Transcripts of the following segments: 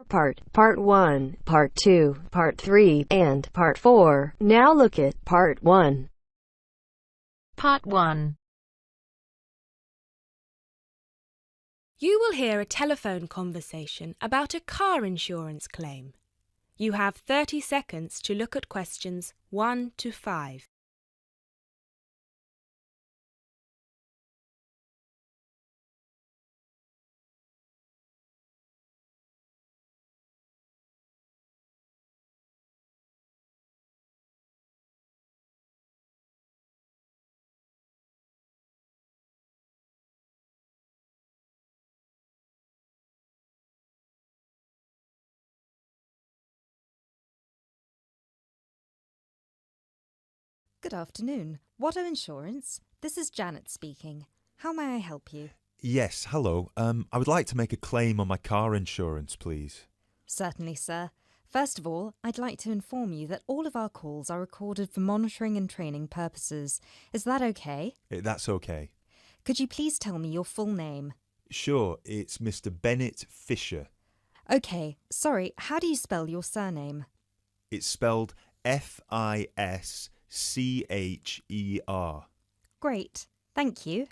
Part 1, Part 2, Part 3, and Part 4. Now look at Part 1. Part 1. You will hear a telephone conversation about a car insurance claim. You have 30 seconds to look at questions 1 to 5. Good afternoon. Watto Insurance. This is Janet speaking. How may I help you? Yes, hello. I would like to make a claim on my car insurance, please. Certainly, sir. First of all, I'd like to inform you that all of our calls are recorded for monitoring and training purposes. Is that okay? That's okay. Could you please tell me your full name? Sure, it's Mr. Bennett Fisher. Okay, sorry, how do you spell your surname? It's spelled Fischer. Great, thank you.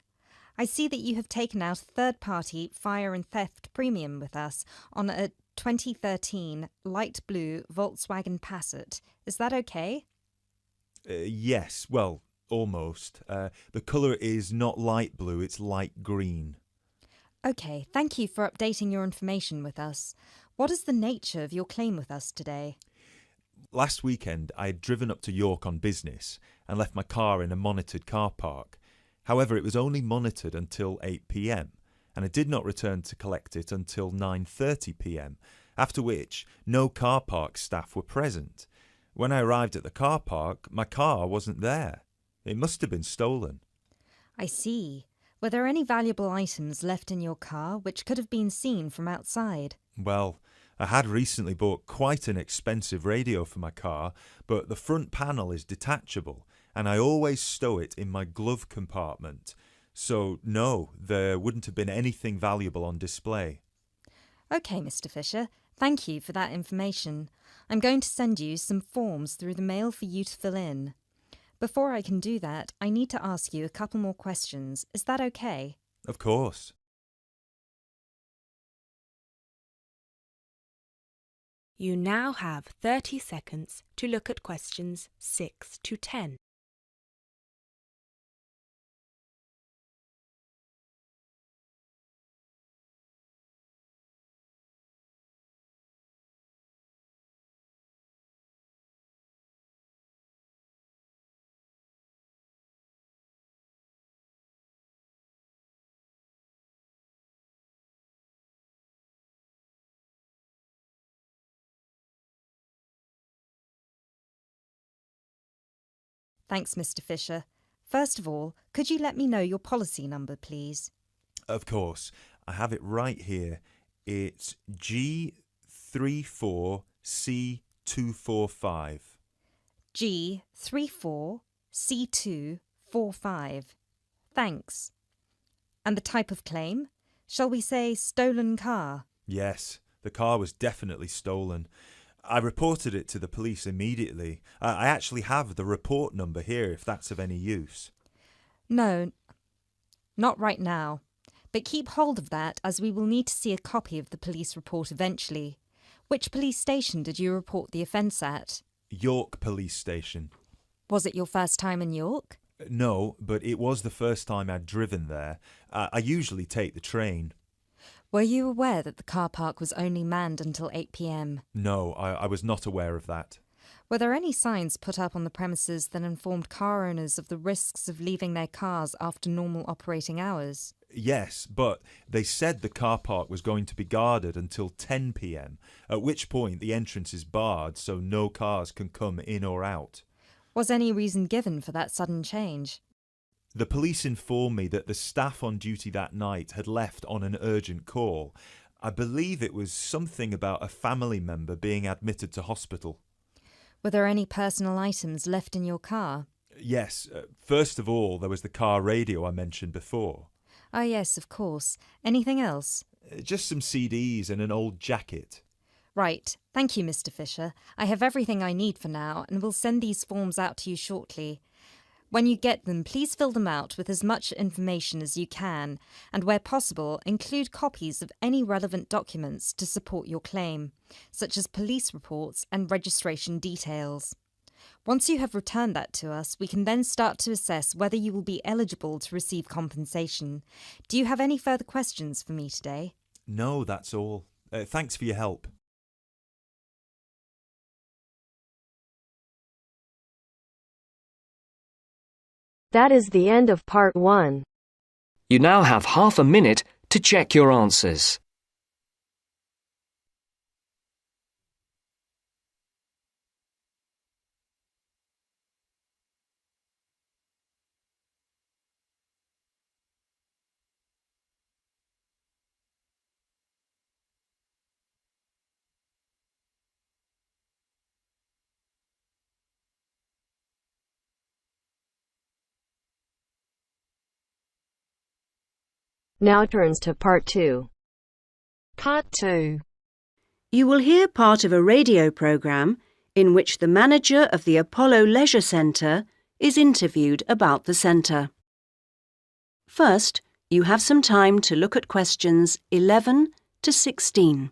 I see that you have taken out a third-party fire and theft premium with us on a 2013 light blue Volkswagen Passat. Is that okay? Yes, well, almost. The colour is not light blue, it's light green. Okay, thank you for updating your information with us. What is the nature of your claim with us today? Last weekend, I had driven up to York on business and left my car in a monitored car park. However, it was only monitored until 8 p.m, and I did not return to collect it until 9:30 p.m, after which no car park staff were present. When I arrived at the car park, my car wasn't there. It must have been stolen. I see. Were there any valuable items left in your car which could have been seen from outside? Well, I had recently bought quite an expensive radio for my car, but the front panel is detachable, and I always stow it in my glove compartment. So, no, there wouldn't have been anything valuable on display. Okay, Mr. Fisher. Thank you for that information. I'm going to send you some forms through the mail for you to fill in. Before I can do that, I need to ask you a couple more questions. Is that okay? Of course. You now have 30 seconds to look at questions 6 to 10. Thanks, Mr. Fisher. First of all, could you let me know your policy number, please? Of course. I have it right here. It's G34C245. G34C245. Thanks. And the type of claim? Shall we say stolen car? Yes, the car was definitely stolen. I reported it to the police immediately. I actually have the report number here if that's of any use. No, not right now. But keep hold of that as we will need to see a copy of the police report eventually. Which police station did you report the offence at? York Police Station. Was it your first time in York? No, but it was the first time I'd driven there. I usually take the train. Were you aware that the car park was only manned until 8 p.m? No, I was not aware of that. Were there any signs put up on the premises that informed car owners of the risks of leaving their cars after normal operating hours? Yes, but they said the car park was going to be guarded until 10 p.m, at which point the entrance is barred so no cars can come in or out. Was any reason given for that sudden change? The police informed me that the staff on duty that night had left on an urgent call. I believe it was something about a family member being admitted to hospital. Were there any personal items left in your car? Yes, first of all, there was the car radio I mentioned before. Ah, yes, of course. Anything else? Just some CDs and an old jacket. Right. Thank you, Mr. Fisher. I have everything I need for now and will send these forms out to you shortly. When you get them, please fill them out with as much information as you can, and where possible, include copies of any relevant documents to support your claim, such as police reports and registration details. Once you have returned that to us, we can then start to assess whether you will be eligible to receive compensation. Do you have any further questions for me today? No, that's all. Thanks for your help. That is the end of part 1. You now have half a minute to check your answers. Now turns to part 2. Part 2. You will hear part of a radio programme in which the manager of the Apollo Leisure Centre is interviewed about the centre. First, you have some time to look at questions 11 to 16.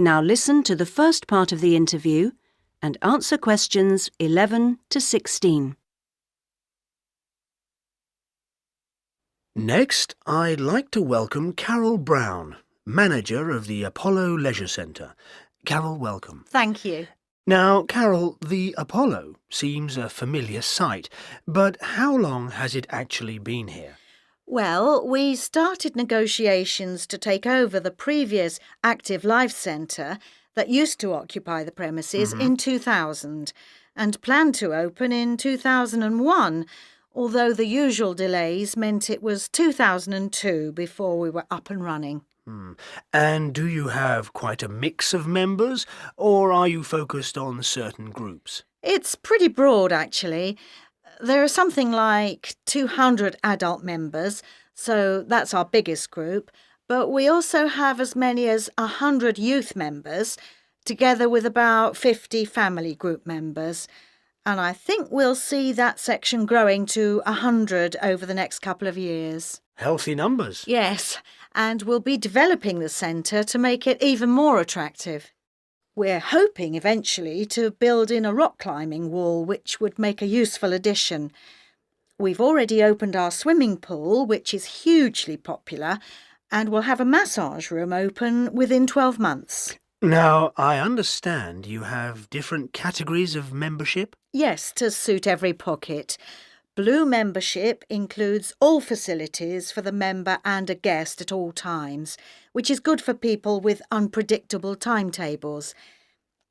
Now listen to the first part of the interview and answer questions 11 to 16. Next, I'd like to welcome Carol Brown, manager of the Apollo Leisure Centre. Carol, welcome. Thank you. Now, Carol, the Apollo seems a familiar sight, but how long has it actually been here? Well, we started negotiations to take over the previous Active Life Centre that used to occupy the premises in 2000 and planned to open in 2001, although the usual delays meant it was 2002 before we were up and running. And do you have quite a mix of members, or are you focused on certain groups? It's pretty broad, actually. There are something like 200 adult members, so that's our biggest group, but we also have as many as 100 youth members, together with about 50 family group members. And I think we'll see that section growing to 100 over the next couple of years. Healthy numbers. Yes, and we'll be developing the centre to make it even more attractive. We're hoping eventually to build in a rock climbing wall, which would make a useful addition. We've already opened our swimming pool, which is hugely popular, and we'll have a massage room open within 12 months. Now, I understand you have different categories of membership? Yes, to suit every pocket. Blue membership includes all facilities for the member and a guest at all times, which is good for people with unpredictable timetables.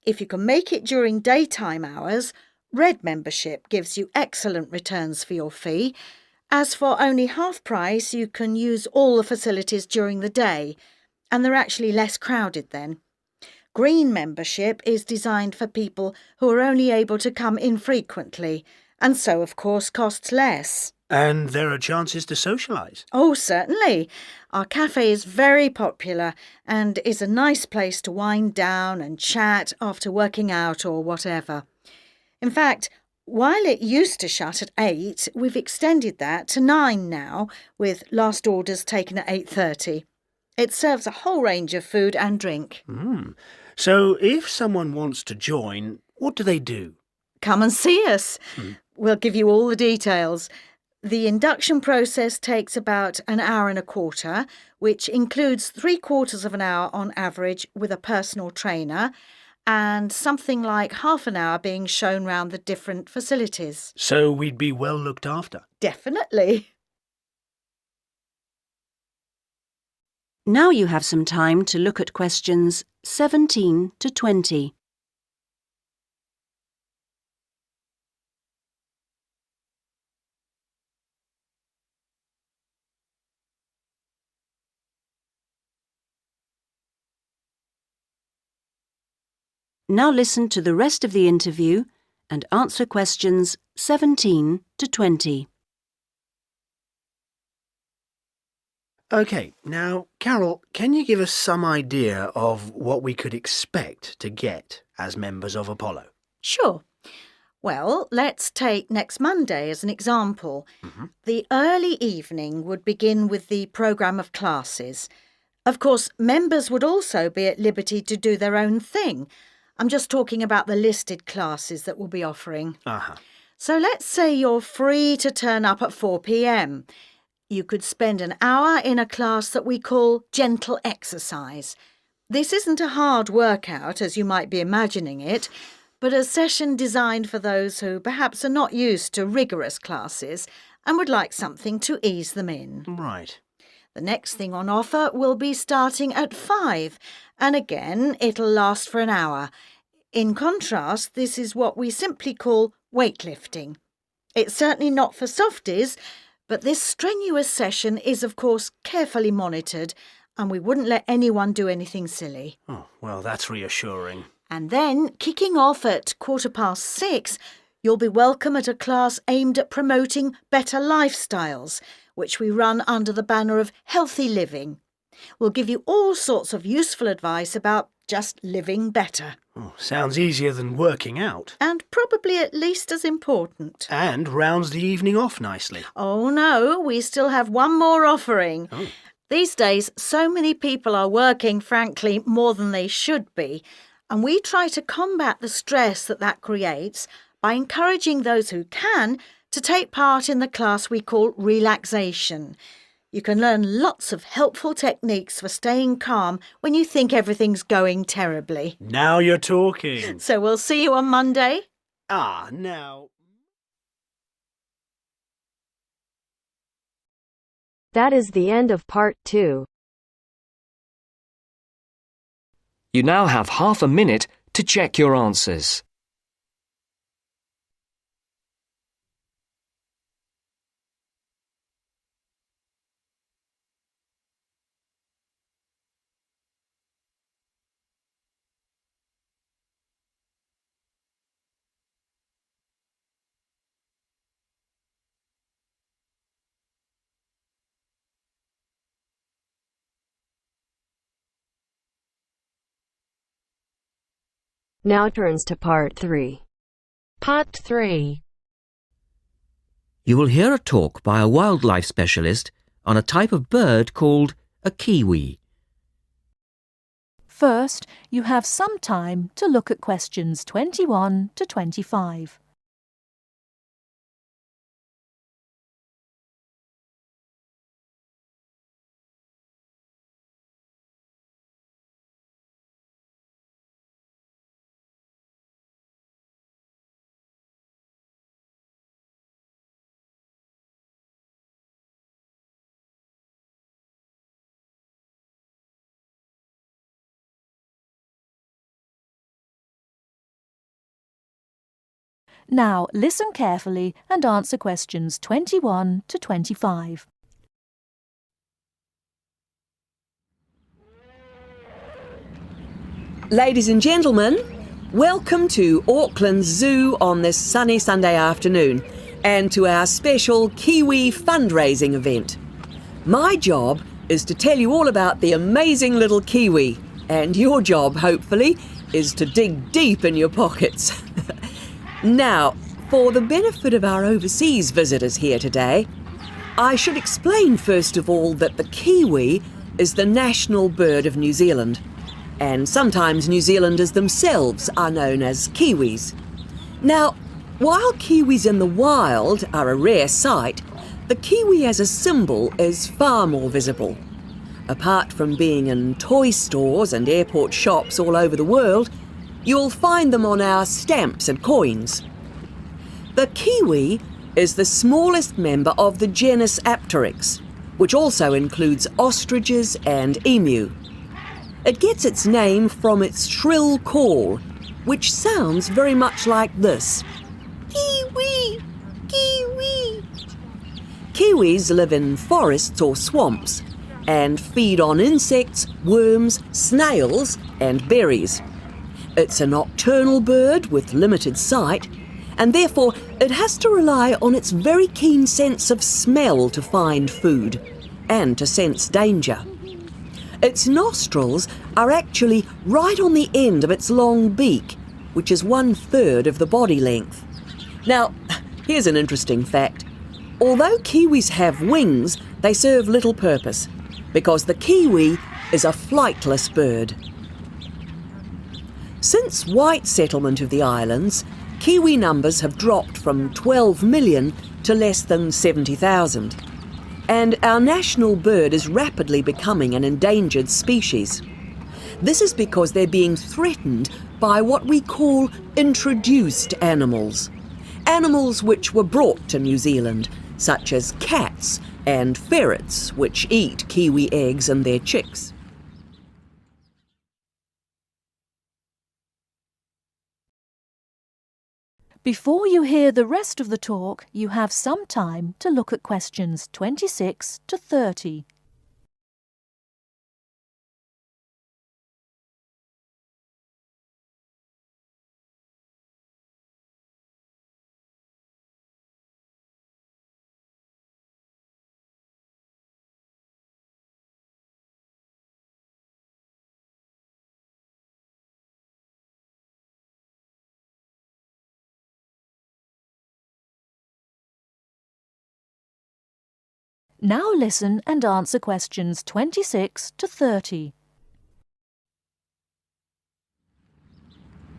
If you can make it during daytime hours, red membership gives you excellent returns for your fee. As for only half price, you can use all the facilities during the day, and they're actually less crowded then. Green membership is designed for people who are only able to come infrequently, and so, of course, costs less. And there are chances to socialise? Oh, certainly. Our cafe is very popular and is a nice place to wind down and chat after working out or whatever. In fact, while it used to shut at 8, we've extended that to 9 now, with last orders taken at 8:30. It serves a whole range of food and drink. So if someone wants to join, what do they do? Come and see us. We'll give you all the details. The induction process takes about an hour and a quarter, which includes 3/4 of an hour on average with a personal trainer, and something like half an hour being shown round the different facilities. So we'd be well looked after? Definitely. Now you have some time to look at questions 17 to 20. Now listen to the rest of the interview and answer questions 17 to 20. OK, now, Carol, can you give us some idea of what we could expect to get as members of Apollo? Sure. Well, let's take next Monday as an example. The early evening would begin with the programme of classes. Of course, members would also be at liberty to do their own thing. I'm just talking about the listed classes that we'll be offering. So let's say you're free to turn up at 4 p.m. You could spend an hour in a class that we call gentle exercise. This isn't a hard workout, as you might be imagining it, but a session designed for those who perhaps are not used to rigorous classes and would like something to ease them in. Right. The next thing on offer will be starting at 5, and again, it'll last for an hour. In contrast, this is what we simply call weightlifting. It's certainly not for softies, but this strenuous session is, of course, carefully monitored, and we wouldn't let anyone do anything silly. Oh, well, that's reassuring. And then, kicking off at 6:15, you'll be welcome at a class aimed at promoting better lifestyles, which we run under the banner of healthy living. We'll give you all sorts of useful advice about just living better. Oh, sounds easier than working out. And probably at least as important. And rounds the evening off nicely. Oh no, we still have one more offering. Oh. These days, so many people are working, frankly, more than they should be. And we try to combat the stress that creates by encouraging those who can to take part in the class we call relaxation. You can learn lots of helpful techniques for staying calm when you think everything's going terribly. Now you're talking. So we'll see you on Monday. Now... That is the end of part 2. You now have half a minute to check your answers. Now turns to part 3. Part 3. You will hear a talk by a wildlife specialist on a type of bird called a kiwi. First, you have some time to look at questions 21 to 25. Now listen carefully and answer questions 21 to 25. Ladies and gentlemen, welcome to Auckland Zoo on this sunny Sunday afternoon and to our special Kiwi fundraising event. My job is to tell you all about the amazing little Kiwi, and your job, hopefully, is to dig deep in your pockets. Now, for the benefit of our overseas visitors here today, I should explain first of all that the Kiwi is the national bird of New Zealand, and sometimes New Zealanders themselves are known as Kiwis. Now, while Kiwis in the wild are a rare sight, the Kiwi as a symbol is far more visible. Apart from being in toy stores and airport shops all over the world, you'll find them on our stamps and coins. The Kiwi is the smallest member of the genus Apteryx, which also includes ostriches and emu. It gets its name from its shrill call, which sounds very much like this. Kiwi! Kiwi! Kiwis live in forests or swamps and feed on insects, worms, snails and berries. It's a nocturnal bird with limited sight, and therefore it has to rely on its very keen sense of smell to find food and to sense danger. Its nostrils are actually right on the end of its long beak, which is 1/3 of the body length. Now, here's an interesting fact. Although kiwis have wings, they serve little purpose, because the kiwi is a flightless bird. Since white settlement of the islands, kiwi numbers have dropped from 12 million to less than 70,000. And our national bird is rapidly becoming an endangered species. This is because they're being threatened by what we call introduced animals. Animals which were brought to New Zealand, such as cats and ferrets, which eat kiwi eggs and their chicks. Before you hear the rest of the talk, you have some time to look at questions 26 to 30. Now listen and answer questions 26 to 30.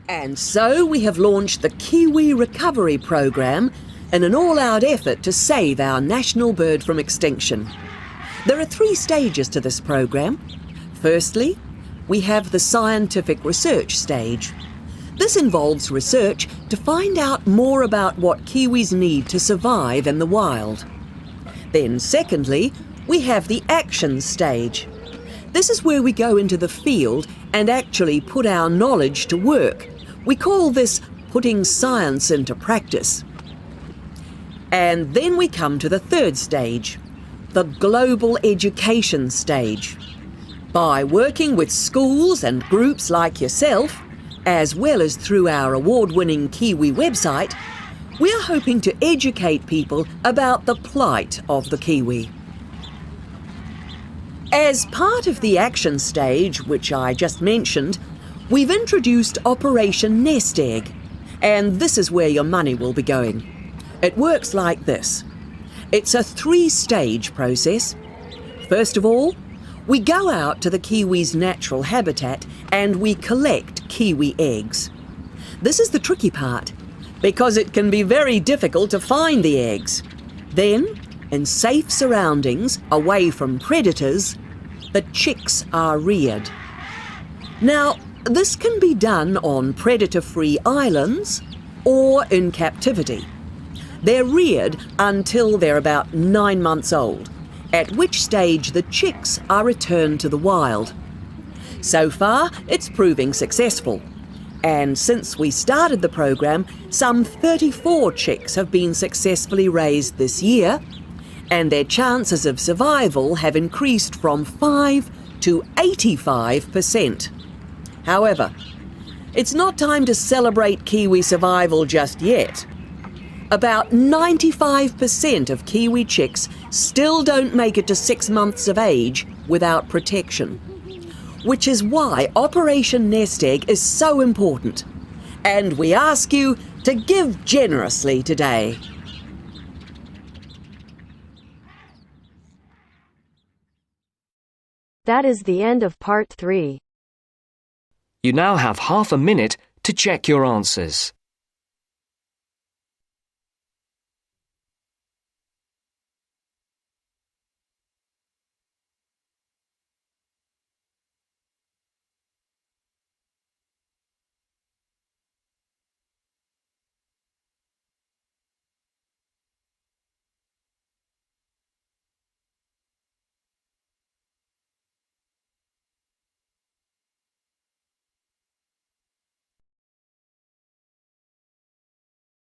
And so we have launched the Kiwi Recovery Programme in an all-out effort to save our national bird from extinction. There are 3 stages to this programme. Firstly, we have the scientific research stage. This involves research to find out more about what kiwis need to survive in the wild. Then secondly, we have the action stage. This is where we go into the field and actually put our knowledge to work. We call this putting science into practice. And then we come to the 3rd stage, the global education stage. By working with schools and groups like yourself, as well as through our award-winning Kiwi website, we are hoping to educate people about the plight of the kiwi. As part of the action stage, which I just mentioned, we've introduced Operation Nest Egg, and this is where your money will be going. It works like this. It's a 3-stage process. First of all, we go out to the kiwi's natural habitat and we collect kiwi eggs. This is the tricky part, because it can be very difficult to find the eggs. Then, in safe surroundings, away from predators, the chicks are reared. Now, this can be done on predator-free islands or in captivity. They're reared until they're about 9 months old, at which stage the chicks are returned to the wild. So far, it's proving successful. And since we started the programme, some 34 chicks have been successfully raised this year, and their chances of survival have increased from 5 to 85%. However, it's not time to celebrate kiwi survival just yet. About 95% of kiwi chicks still don't make it to 6 months of age without protection. Which is why Operation Nest Egg is so important. And we ask you to give generously today. That is the end of part 3. You now have half a minute to check your answers.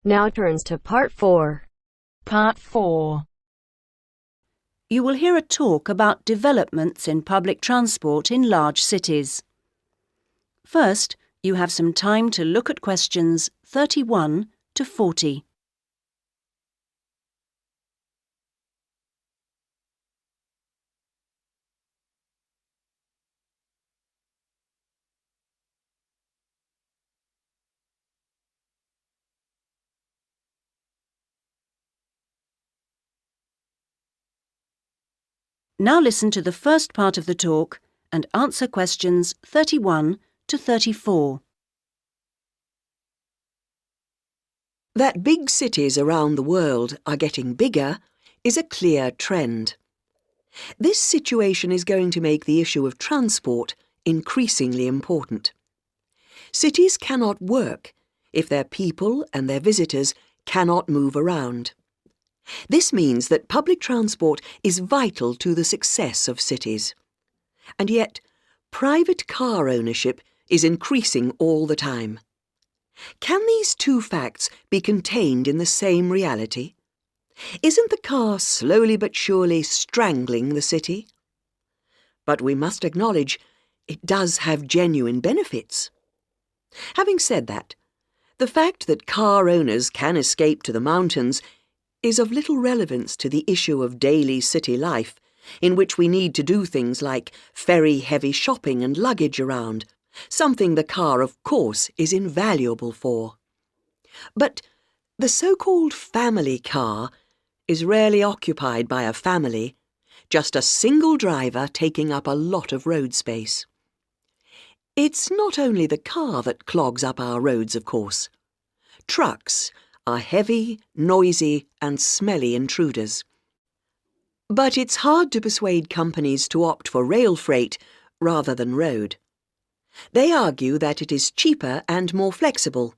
Now turns to part 4. Part 4. You will hear a talk about developments in public transport in large cities. First, you have some time to look at questions 31 to 40. Now listen to the first part of the talk and answer questions 31 to 34. That big cities around the world are getting bigger is a clear trend. This situation is going to make the issue of transport increasingly important. Cities cannot work if their people and their visitors cannot move around. This means that public transport is vital to the success of cities. And yet, private car ownership is increasing all the time. Can these two facts be contained in the same reality? Isn't the car slowly but surely strangling the city? But we must acknowledge it does have genuine benefits. Having said that, the fact that car owners can escape to the mountains is of little relevance to the issue of daily city life, in which we need to do things like ferry heavy shopping and luggage around, something the car, of course, is invaluable for. But the so-called family car is rarely occupied by a family, just a single driver taking up a lot of road space. It's not only the car that clogs up our roads, of course. Trucks are heavy, noisy and smelly intruders. But it's hard to persuade companies to opt for rail freight rather than road. They argue that it is cheaper and more flexible,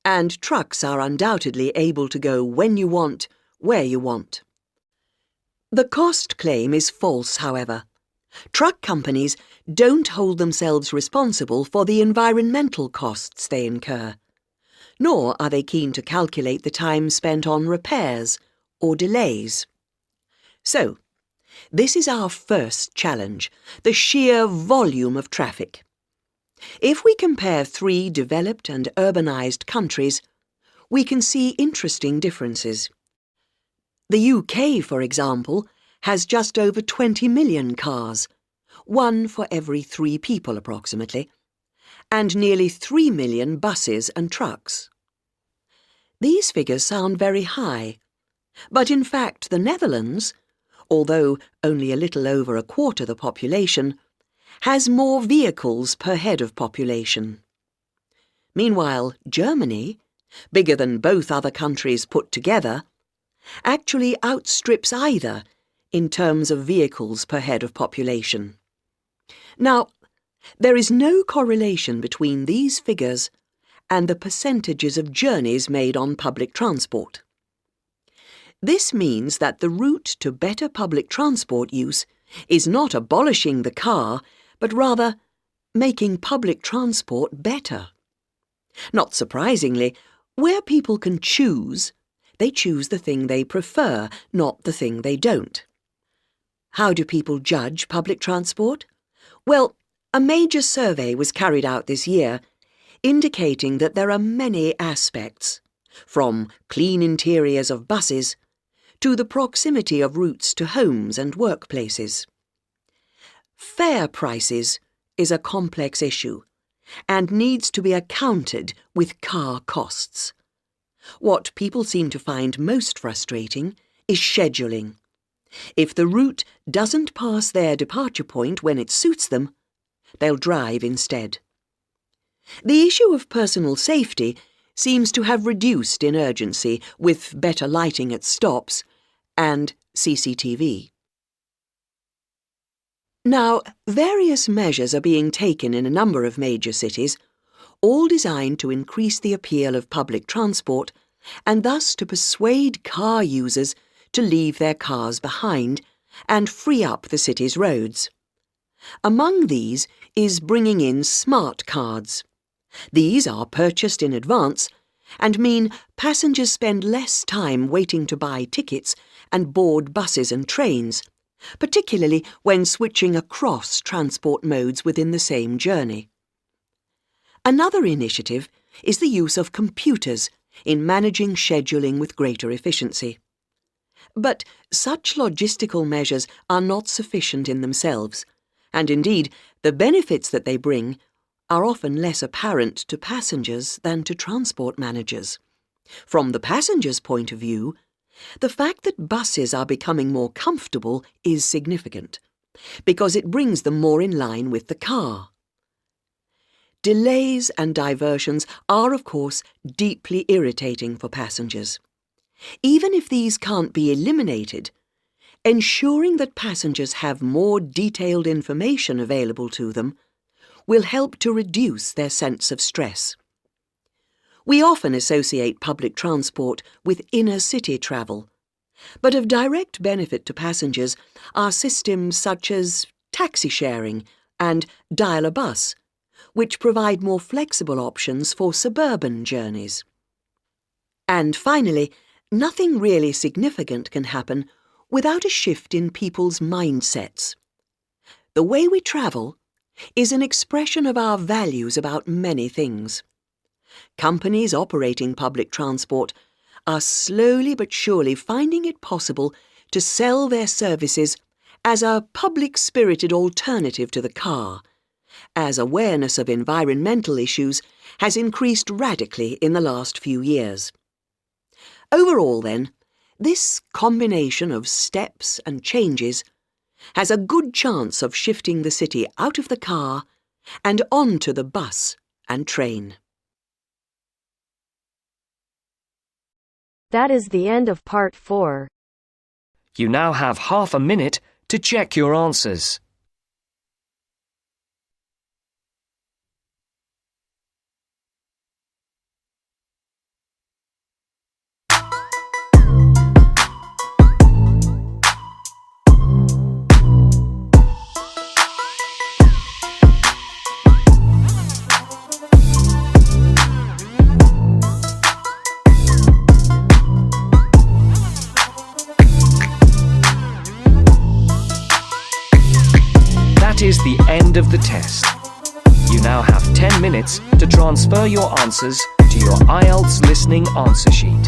and trucks are undoubtedly able to go when you want, where you want. The cost claim is false, however. Truck companies don't hold themselves responsible for the environmental costs they incur, nor are they keen to calculate the time spent on repairs or delays. So, this is our first challenge, the sheer volume of traffic. If we compare 3 developed and urbanised countries, we can see interesting differences. The UK, for example, has just over 20 million cars, 1 for every 3 people approximately, and nearly 3 million buses and trucks. These figures sound very high, but in fact the Netherlands, although only a little over a quarter the population, has more vehicles per head of population. Meanwhile, Germany, bigger than both other countries put together, actually outstrips either in terms of vehicles per head of population. Now, there is no correlation between these figures and the percentages of journeys made on public transport. This means that the route to better public transport use is not abolishing the car, but rather making public transport better. Not surprisingly, where people can choose, they choose the thing they prefer, not the thing they don't. How do people judge public transport? Well, a major survey was carried out this year, indicating that there are many aspects, from clean interiors of buses to the proximity of routes to homes and workplaces. Fare prices is a complex issue and needs to be accounted with car costs. What people seem to find most frustrating is scheduling. If the route doesn't pass their departure point when it suits them, they'll drive instead. The issue of personal safety seems to have reduced in urgency with better lighting at stops and CCTV. Now, various measures are being taken in a number of major cities, all designed to increase the appeal of public transport and thus to persuade car users to leave their cars behind and free up the city's roads. Among these is bringing in smart cards. These are purchased in advance and mean passengers spend less time waiting to buy tickets and board buses and trains, particularly when switching across transport modes within the same journey. Another initiative is the use of computers in managing scheduling with greater efficiency. But such logistical measures are not sufficient in themselves, and indeed the benefits that they bring are often less apparent to passengers than to transport managers. From the passenger's point of view, the fact that buses are becoming more comfortable is significant, because it brings them more in line with the car. Delays and diversions are, of course, deeply irritating for passengers. Even if these can't be eliminated, ensuring that passengers have more detailed information available to them will help to reduce their sense of stress. We often associate public transport with inner-city travel, but of direct benefit to passengers are systems such as taxi sharing and dial-a-bus, which provide more flexible options for suburban journeys. And finally, nothing really significant can happen without a shift in people's mindsets. The way we travel is an expression of our values about many things. Companies operating public transport are slowly but surely finding it possible to sell their services as a public-spirited alternative to the car, as awareness of environmental issues has increased radically in the last few years. Overall, then, this combination of steps and changes has a good chance of shifting the city out of the car and onto the bus and train. That is the end of part 4. You now have half a minute to check your answers. That is the end of the test. You now have 10 minutes to transfer your answers to your IELTS Listening answer sheet.